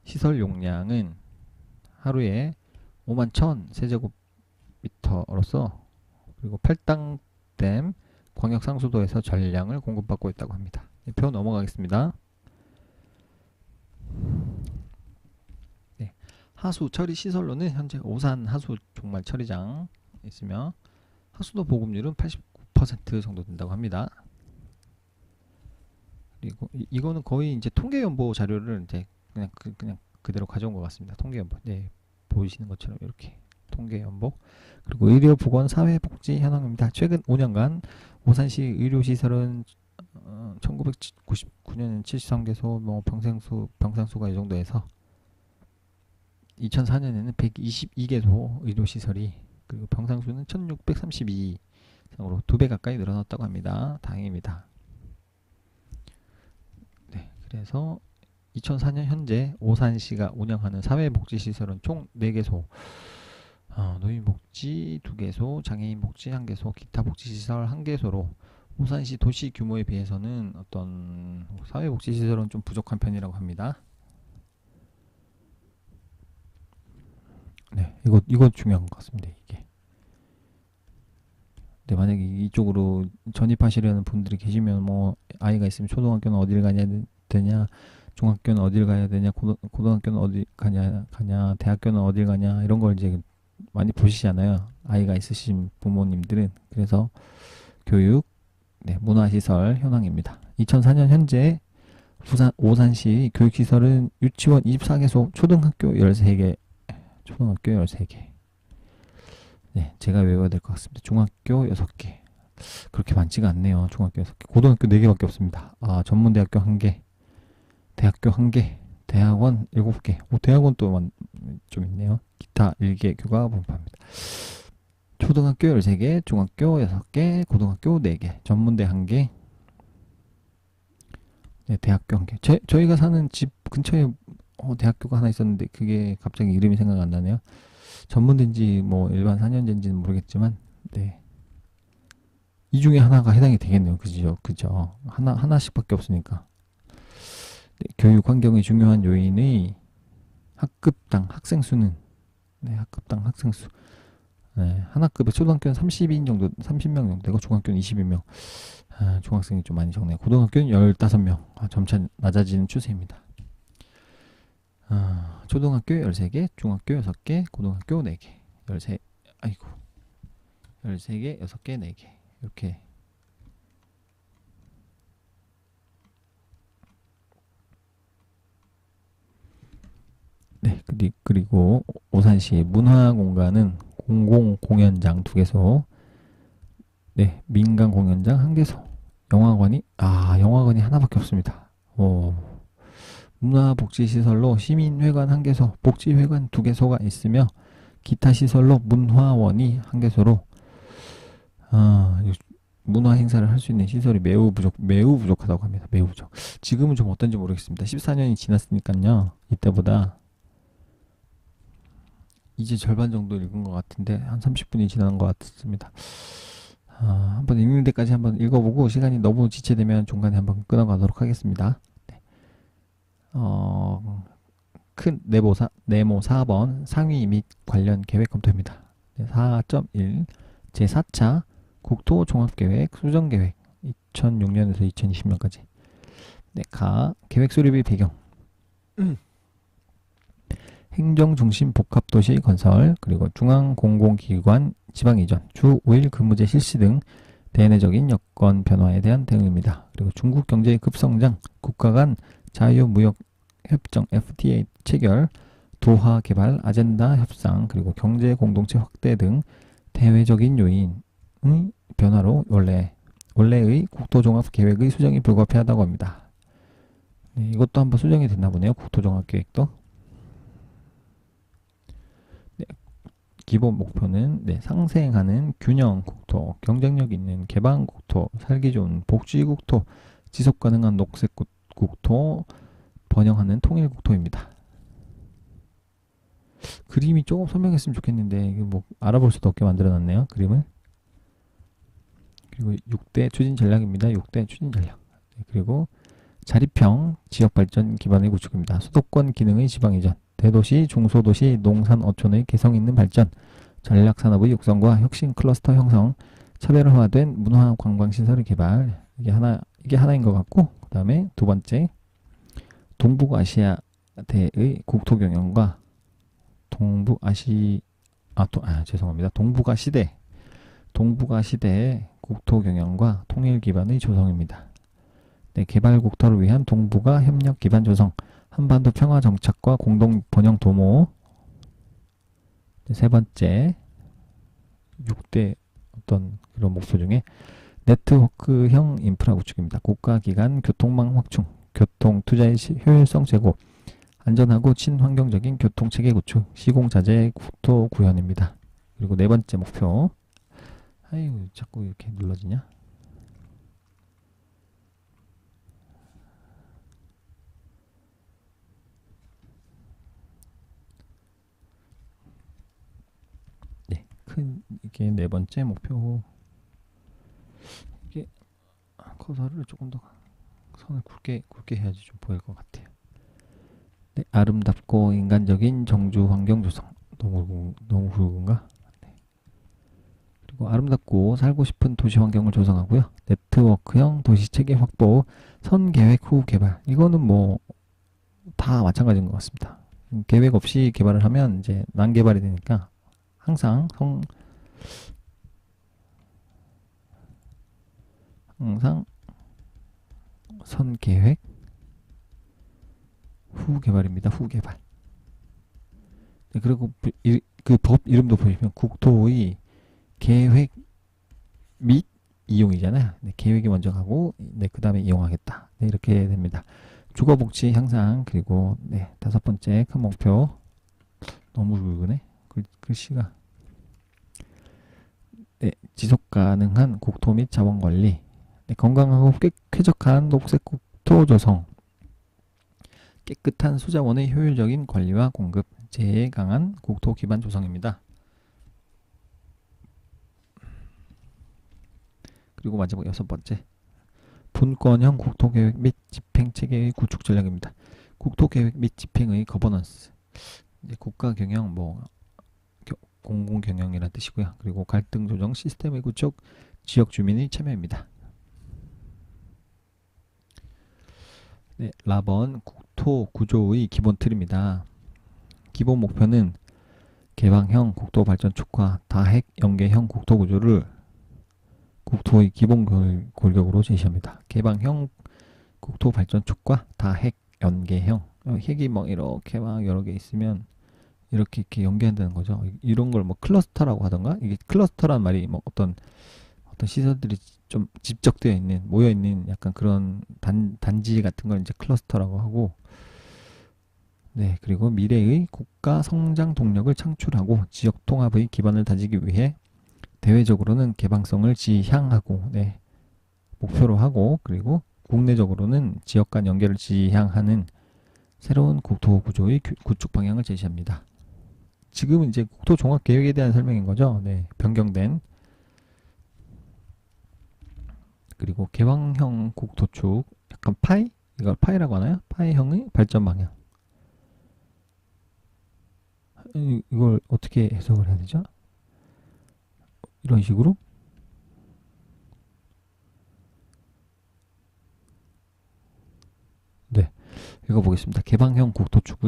시설 용량은 하루에 5만 1,000 세제곱미터로서 그리고 팔당댐 광역상수도에서 전량을 공급받고 있다고 합니다. 네, 표 넘어가겠습니다. 네, 하수 처리 시설로는 현재 오산 하수 종말 처리장 있으며 하수도 보급률은 89% 정도 된다고 합니다. 그리고 이거는 거의 이제 통계 연보 자료를 이제 그냥 그대로 가져온 것 같습니다. 통계 연보. 네, 보이시는 것처럼 이렇게 통계 연보. 그리고 의료 보건 사회복지 현황입니다. 최근 5년간 오산시 의료시설은 1999년엔 73개소, 뭐 병상수가 이 정도 해서 2004년에는 122개소 의료시설이 그리고 병상수는 1632 이상으로 2배 가까이 늘어났다고 합니다. 다행입니다. 네, 그래서 2004년 현재 오산시가 운영하는 사회복지시설은 총 4개소, 노인복지 2개소, 장애인복지 1개소, 기타 복지시설 1개소로 오산시 도시 규모에 비해서는 어떤 사회복지시설은 좀 부족한 편이라고 합니다. 네, 이거 중요한 것 같습니다. 이게. 네, 만약에 이쪽으로 전입하시려는 분들이 계시면 뭐 아이가 있으면 초등학교는 어딜 가냐 되냐, 중학교는 어딜 가야 되냐, 고등학교는 어디 가냐, 대학교는 어딜 가냐 이런 걸 이제 많이 보시잖아요. 아이가 있으신 부모님들은. 그래서 교육, 네, 문화시설 현황입니다. 2004년 현재 오산시 교육시설은 유치원 24개소, 초등학교 13개, 네, 제가 외워야 될 것 같습니다. 중학교 6개. 그렇게 많지가 않네요. 중학교 6개. 고등학교 4개밖에 없습니다. 아, 전문대학교 1개, 대학교 1개, 대학원 7개. 대학원 또 좀 있네요. 기타 1개 교가 분포합니다. 초등학교 13개, 중학교 6개, 고등학교 4개, 전문대 1개, 네, 대학교 1개. 저희가 사는 집 근처에 대학교가 하나 있었는데 그게 갑자기 이름이 생각 안 나네요. 전문대인지 뭐 일반 4년제인지는 모르겠지만, 네, 이 중에 하나가 해당이 되겠네요. 그죠? 하나씩밖에 없으니까. 네, 교육 환경의 중요한 요인의 학급당 학생 수는, 네, 학급당 학생 수. 네, 한 학급에 초등학교는 30명 정도 되고 중학교는 22명. 중학생이 좀 많이 적네요. 고등학교는 15명. 점차 낮아지는 추세입니다. 초등학교 13개, 중학교 6개, 고등학교 4개. 13개, 6개, 4개. 이렇게. 네, 그리고 오산시 문화공간은 공공 공연장 2개소, 네, 민간 공연장 1개소, 영화관이 하나밖에 없습니다. 문화복지시설로 시민회관 1개소, 복지회관 2개소가 있으며 기타 시설로 문화원이 한 개소로 문화 행사를 할 수 있는 시설이 매우 부족하다고 합니다. 매우 부족. 지금은 좀 어떤지 모르겠습니다. 14년이 지났으니까요. 이때보다 이제 절반 정도 읽은 것 같은데 한 30분이 지난 것 같습니다. 한번 읽는 데까지 한번 읽어보고 시간이 너무 지체되면 중간에 한번 끊어가도록 하겠습니다. 네. 큰 네모 4번 상위 및 관련 계획 검토입니다. 네, 4.1 제4차 국토 종합계획 수정계획 2006년에서 2020년까지. 네, 계획 수립의 배경. 행정중심 복합도시 건설, 그리고 중앙공공기관 지방이전, 주 5일 근무제 실시 등 대내적인 여건 변화에 대한 대응입니다. 그리고 중국 경제의 급성장, 국가 간 자유무역협정 FTA 체결, 도하 개발 아젠다 협상, 그리고 경제 공동체 확대 등 대외적인 요인의 변화로 원래의 국토종합계획의 수정이 불가피하다고 합니다. 네, 이것도 한번 수정이 됐나 보네요. 국토종합계획도. 네, 기본 목표는 상생하는 균형 국토, 경쟁력 있는 개방 국토, 살기 좋은 복지 국토, 지속 가능한 녹색 국토, 번영하는 통일 국토입니다. 그림이 조금 설명했으면 좋겠는데 이거 뭐 알아볼 수도 없게 만들어놨네요. 그림을. 그리고 6대 추진 전략입니다. 6대 추진 전략. 그리고 자립형 지역발전 기반의 구축입니다. 수도권 기능의 지방이전, 대도시, 중소도시, 농산, 어촌의 개성 있는 발전, 전략산업의 육성과 혁신 클러스터 형성, 차별화된 문화 관광시설의 개발. 이게 하나인 것 같고, 그 다음에 두 번째, 동북아시아대의 국토경영과 동북아시대의 국토경영과 통일 기반의 조성입니다. 네, 개발 국토를 위한 동북아 협력 기반 조성, 한반도 평화 정착과 공동 번영 도모. 네, 세 번째, 6대 어떤 그런 목표 중에 네트워크형 인프라 구축입니다. 국가기관 교통망 확충, 교통 투자의 효율성 제고, 안전하고 친환경적인 교통체계 구축, 시공자재 국토 구현입니다. 그리고 네 번째 목표. 아이고, 자꾸 이렇게 눌러지냐? 네, 이게 네 번째 목표. 이게 커서를 조금 더 선을 굵게 해야지 좀 보일 것 같아요. 네, 아름답고 인간적인 정주 환경 조성. 너무 굵은가? 네. 그리고 아름답고 살고 싶은 도시 환경을 조성하고요. 네트워크형 도시 체계 확보, 선 계획 후 개발. 이거는 뭐 다 마찬가지인 것 같습니다. 계획 없이 개발을 하면 이제 난개발이 되니까 항상 선 계획 후 개발입니다. 후 개발. 네, 그리고 그 법 이름도 보시면 국토의 계획 및 이용이잖아요. 네, 계획이 먼저 가고 그 다음에 이용하겠다. 네, 이렇게 됩니다. 주거복지 향상. 그리고 다섯 번째 큰 목표. 너무 굵으네. 글씨가. 지속가능한 국토 및 자원관리. 건강하고 쾌적한 녹색 국토 조성. 깨끗한 수자원의 효율적인 관리와 공급, 재해에 강한 국토 기반 조성입니다. 그리고 마지막 여섯 번째, 분권형 국토계획 및 집행체계의 구축 전략입니다. 국토계획 및 집행의 거버넌스, 이제 국가경영, 공공경영이라는 뜻이고요. 그리고 갈등 조정 시스템의 구축, 지역 주민의 참여입니다. 네, 라번 국토 구조의 기본 틀입니다. 기본 목표는 개방형 국토 발전 축과 다핵 연계형 국토 구조를 국토의 기본 골격으로 제시합니다. 개방형 국토 발전 축과 다핵 연계형, 핵이 이렇게 여러 개 있으면 이렇게 연계한다는 거죠. 이런 걸 클러스터라고 하던가. 이게 클러스터란 말이 어떤 시설들이 좀 집적되어 있는, 모여 있는 약간 그런 단지 같은 걸 이제 클러스터라고 하고, 네, 그리고 미래의 국가 성장 동력을 창출하고 지역 통합의 기반을 다지기 위해 대외적으로는 개방성을 지향하고, 네, 목표로 하고, 그리고 국내적으로는 지역 간 연결을 지향하는 새로운 국토 구조의 구축 방향을 제시합니다. 지금은 이제 국토 종합 계획에 대한 설명인 거죠. 네, 변경된. 그리고 개방형 국토축, 약간 파이? 이걸 파이라고 하나요? 파이형의 발전 방향. 이걸 어떻게 해석을 해야 되죠? 이런 식으로? 네, 읽어보겠습니다. 개방형 국토축.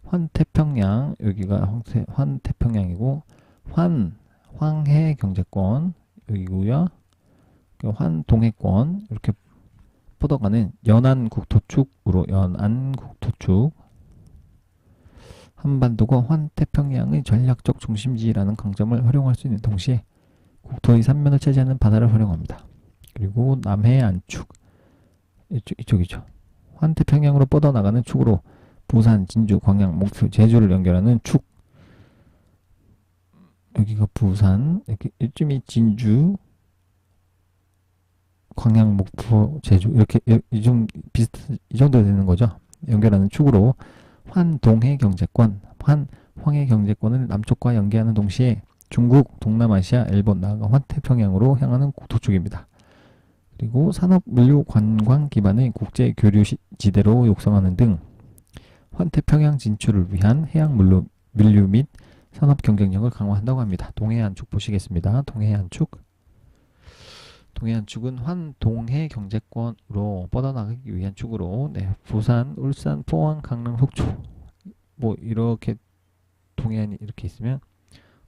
환태평양, 여기가 환태평양이고, 황해 경제권, 여기고요. 환동해권, 이렇게 뻗어가는 연안국토축, 한반도가 환태평양의 전략적 중심지라는 강점을 활용할 수 있는 동시에 국토의 삼면을 차지하는 바다를 활용합니다. 그리고 남해안축, 이쪽이죠. 환태평양으로 뻗어나가는 축으로 부산, 진주, 광양, 목표, 제주를 연결하는 축. 여기가 부산, 이렇게 이쯤이 진주, 광양, 목포, 제주, 이렇게 좀 이 정도 되는 거죠. 연결하는 축으로 환동해 경제권, 황해 경제권을 남쪽과 연계하는 동시에 중국, 동남아시아, 일본, 나아가 환태평양으로 향하는 국토축입니다. 그리고 산업, 물류, 관광 기반의 국제 교류 지대로 육성하는 등 환태평양 진출을 위한 해양 물류 및 산업 경쟁력을 강화한다고 합니다. 동해안축 보시겠습니다. 동해안축은 환동해 경제권으로 뻗어나가기 위한 축으로, 네, 부산, 울산, 포항, 강릉, 속초, 뭐 이렇게 동해안이 이렇게 있으면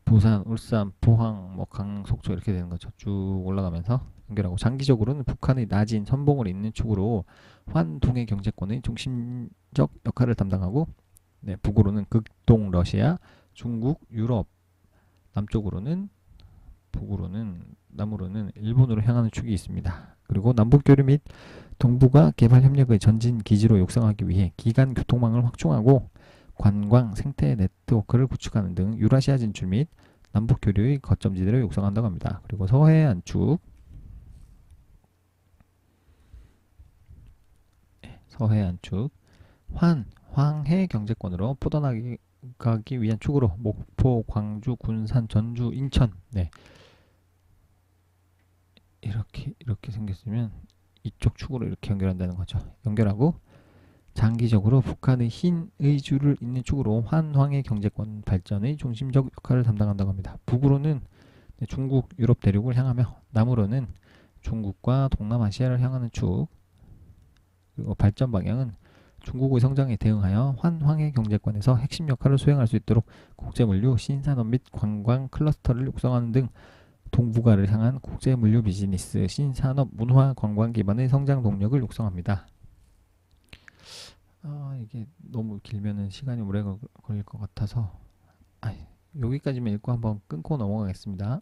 부산, 울산, 포항, 뭐 강릉, 속초 이렇게 되는 거죠. 쭉 올라가면서 연결하고, 장기적으로는 북한의 낮은 선봉을 잇는 축으로 환동해 경제권의 중심적 역할을 담당하고, 네, 북으로는 극동 러시아, 중국, 유럽, 남으로는 일본으로 향하는 축이 있습니다. 그리고 남북 교류 및 동북아 개발 협력의 전진 기지로 육성하기 위해 기간 교통망을 확충하고 관광 생태 네트워크를 구축하는 등 유라시아 진출 및 남북 교류의 거점지대로 육성한다고 합니다. 그리고 서해안축, 황해 경제권으로 뻗어나가기 위한 축으로 목포, 광주, 군산, 전주, 인천, 네, 이렇게 생겼으면 이쪽 축으로 이렇게 연결한다는 거죠. 연결하고 장기적으로 북한의 흰 의주를 잇는 축으로 환황의 경제권 발전의 중심적 역할을 담당한다고 합니다. 북으로는 중국, 유럽 대륙을 향하며 남으로는 중국과 동남아시아를 향하는 축. 그리고 발전 방향은 중국의 성장에 대응하여 환황의 경제권에서 핵심 역할을 수행할 수 있도록 국제물류, 신산업 및 관광 클러스터를 육성하는 등 동북아를 향한 국제물류 비즈니스, 신산업, 문화, 관광 기반의 성장 동력을 육성합니다. 이게 너무 길면은 시간이 오래 걸릴 것 같아서 여기까지만 읽고 한번 끊고 넘어가겠습니다.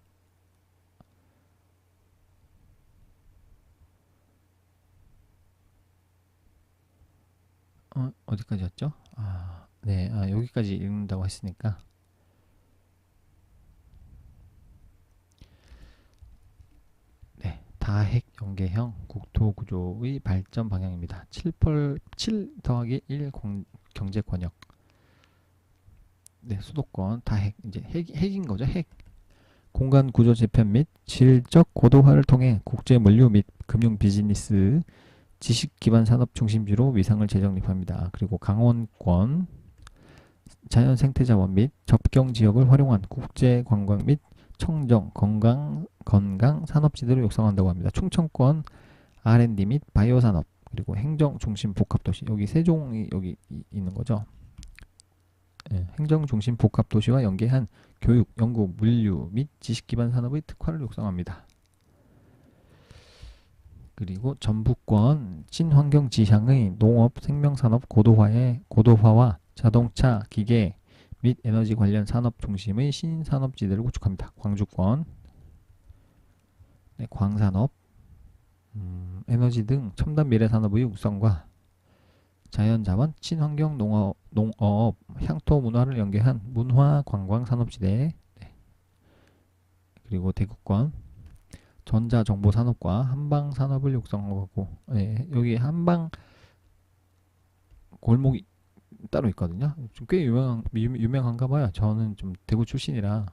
어디까지였죠? 네, 여기까지 읽는다고 했으니까. 네, 다핵 연계형 국토 구조의 발전 방향입니다. 7 더하기 1 경제 권역. 네, 수도권 다핵, 이제 핵인 거죠. 핵. 공간 구조 재편 및 질적 고도화를 통해 국제 물류 및 금융 비즈니스 지식 기반 산업 중심지로 위상을 재정립합니다. 그리고 강원권 자연 생태자원 및 접경 지역을 활용한 국제 관광 및 청정, 건강 산업지대로 육성한다고 합니다. 충청권 R&D 및 바이오 산업, 그리고 행정 중심 복합 도시. 여기 세종이 여기 있는 거죠. 네, 행정 중심 복합 도시와 연계한 교육, 연구, 물류 및 지식 기반 산업의 특화를 육성합니다. 그리고 전북권 친환경 지향의 농업, 생명산업 고도화와 자동차, 기계 및 에너지 관련 산업 중심의 신산업지대를 구축합니다. 광주권 네, 광산업, 에너지 등 첨단 미래 산업의 육성과 자연자원, 친환경 농업, 향토 문화를 연계한 문화 관광 산업지대. 네. 그리고 대구권 전자정보 산업과 한방 산업을 육성하고, 네, 여기 한방 골목이 따로 있거든요. 좀 꽤 유명한가 봐요. 저는 좀 대구 출신이라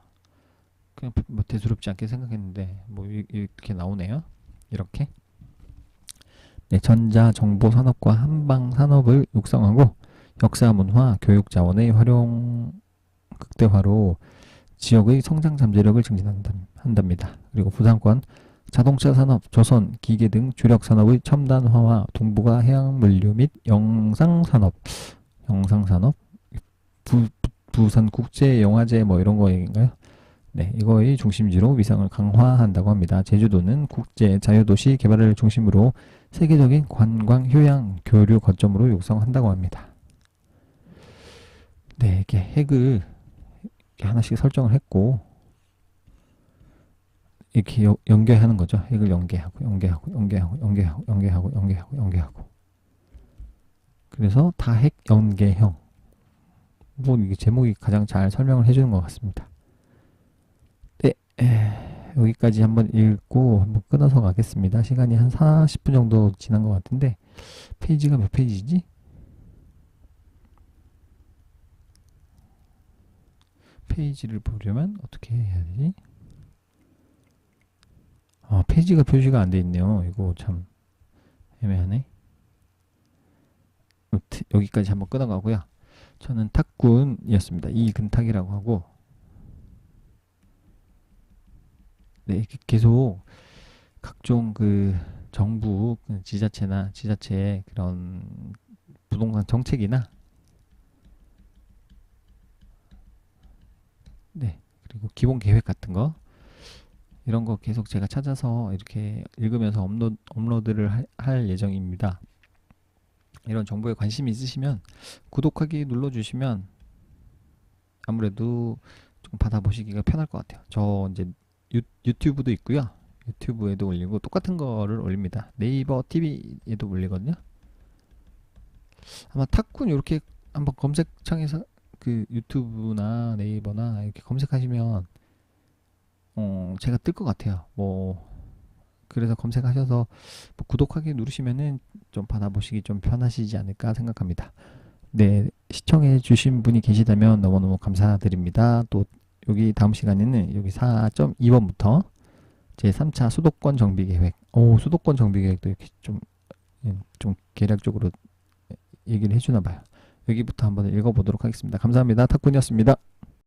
그냥 뭐 대수롭지 않게 생각했는데 뭐 이렇게 나오네요. 이렇게. 네, 전자정보 산업과 한방 산업을 육성하고 역사 문화 교육 자원의 활용 극대화로 지역의 성장 잠재력을 증진한답니다. 그리고 부산권 자동차 산업, 조선, 기계 등 주력 산업의 첨단화와 동북아 해양 물류 및 영상산업, 부산 국제영화제 뭐 이런 거인가요? 네, 이거의 중심지로 위상을 강화한다고 합니다. 제주도는 국제 자유도시 개발을 중심으로 세계적인 관광, 휴양, 교류 거점으로 육성한다고 합니다. 네, 이렇게 핵을 이렇게 하나씩 설정을 했고 이렇게 연계하는 거죠. 핵을 연계하고. 그래서 다핵 연계형. 뭐 이게 제목이 가장 잘 설명을 해주는 것 같습니다. 네, 여기까지 한번 읽고 한번 끊어서 가겠습니다. 시간이 한 40분 정도 지난 것 같은데 페이지가 몇 페이지지? 페이지를 보려면 어떻게 해야 되지? 페이지가 표시가 안 돼 있네요. 이거 참 애매하네. 여기까지 한번 끊어가고요. 저는 탁군이었습니다. 이근탁이라고 하고, 네, 이렇게 계속 각종 그 정부 지자체나 지자체의 그런 부동산 정책이나, 네, 그리고 기본 계획 같은 거 이런 거 계속 제가 찾아서 이렇게 읽으면서 업로드를 할 예정입니다. 이런 정보에 관심이 있으시면 구독하기 눌러주시면 아무래도 좀 받아보시기가 편할 것 같아요. 저 이제 유튜브도 있고요. 유튜브에도 올리고 똑같은 거를 올립니다. 네이버 TV에도 올리거든요. 아마 탁군 이렇게 한번 검색창에서 그 유튜브나 네이버나 이렇게 검색하시면 제가 뜰 것 같아요. 뭐 그래서 검색하셔서 뭐 구독하기 누르시면은 좀 받아보시기 좀 편하시지 않을까 생각합니다. 네, 시청해 주신 분이 계시다면 너무너무 감사드립니다. 또 여기 다음 시간에는 여기 4.2번부터 제 3차 수도권 정비 계획, 수도권 정비 계획도 이렇게 좀 계략적으로 얘기를 해주나 봐요. 여기부터 한번 읽어보도록 하겠습니다. 감사합니다. 탁군이었습니다.